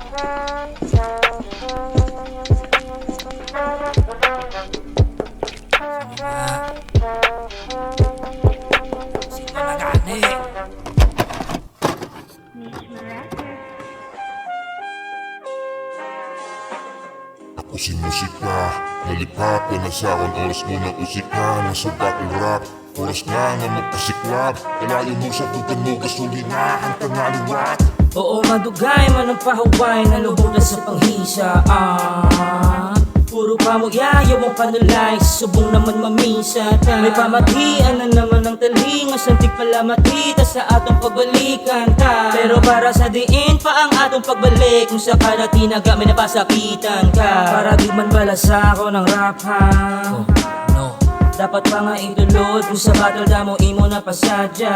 Ako si musika, nalipat ka na sa akin, oras mo ng usika. Nasa battle rap, oras nga nga magpasiklab. Kalayo mo sa tugan mo, gasolina ang tanaliwat. Oo, madugay man ang pahuway, nalubog na sa panghisa. Puro pamuyayaw ang panulay, subong naman mamisat. May pamatian na naman ng talinga, santik pala matita sa atong pagbalikan ta. Pero para sa diin pa ang atong pagbalik, kung sakala tinaga may napasakitan ka. Para di man balasa ako ng rap ha. No. Dapat pa nga itulod, kung sa battle damo imo na pasadya.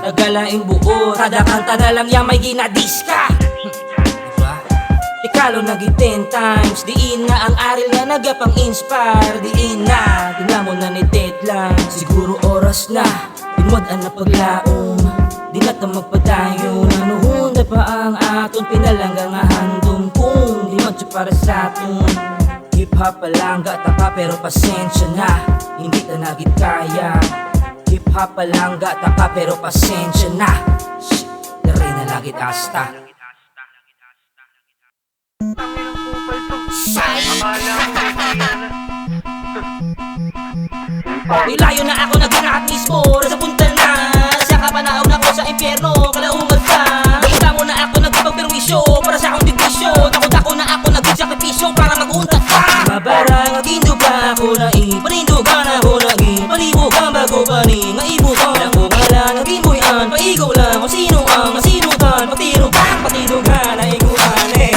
Nagalaing buo, kada kanta na lang yan may ginadis ka. Ikalo nagi 10 times, diin na ang aril nga nagapang-inspire. Diin na, dinamo na ni deadline. Siguro oras na, pinwadaan na paglaom. Di na ta magpadayon, nanuhon na pa ang aton. Pinalangga nga handong kung di man siya para sa aton. Hip-hop palangga tapa pero pasensya na, hindi ta nagit kaya. Hip-hop palangga tapa pero pasensya na, shit, dari na lagit asta. Ilayo na ako nag-rap mismo, nasa punta na. Sa kapanaw na ko sa impyerno, kalaungan pa. Nakita mo na ako nagpapagperwisyo para sa akong digwisyo. Takot ako na ako nag-sakripisyo para mag-untat pa. Mabarang at indugan ako na panindugan ako naging palibugan bago pa ni maibugan. Ako nga lang naging buyan, paigaw lang kung sino ang masinutan. Patirugan, patirugan na iguan eh.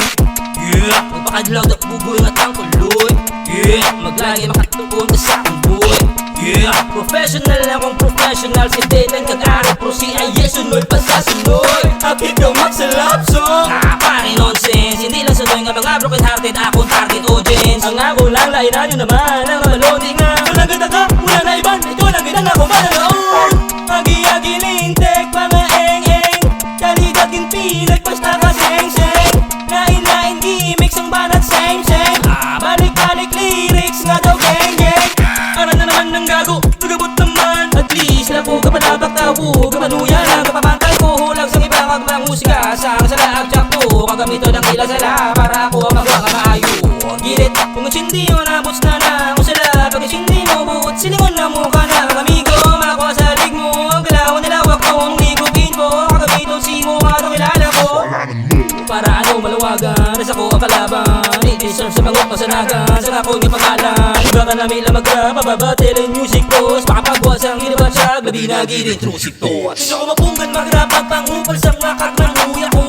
Yeah, magpakadlaw at bugoy at ang kuloy. Yeah, maglagi makatuon ka sa akong buhay. Yeah, professional akong professional. Si Dedan kag-ari pro si Ayes sunod pa sa sunod. Akit daw magsalap song pare nonsense. Hindi lang sunoy nga mga broken hearted akong target audience. Ang ako lang lainan nyo naman ang malodi nga. Walang ganda ka, wala na iban. Ito lang ginang ako mananoon. Agi-agilintek, mga eng-eng. Dalidatin pilag, basta kaseng-seng. Lain-lain gimmicks ang banat same-same. Balik-balik lyrics nga daw geng-geng. Para na naman ng gago, nagabot naman. At least na po kapadabak tawo, kapanuya lang, kapapantay ko. Hulag sa ibang magmang musika, sa laag jack to. Kagamito ng ilasala, para ako ang magawa maayo. Ang gilit, kung ang sindi mo nabos na na. Kung sila, pag ang sindi mo, buot silingon na mukha na. Mga amigo, makuha sa lig mo. Ang galaw, nilawak mo, ang ligupin mo. Kagamito si mo, mga kilala ko. Para ano malawagan, nasa ko ang kalaban. Itisarm sa mga pasanagan, sa ako niya pangalan. Iba ka namin lang mag-rap, mababatil ang music post. Makapagwas ang ginabatsag, labi na gilin true si to. Sino ko mapunggan mag-rap, pagpangupal sa makak ng huya ko.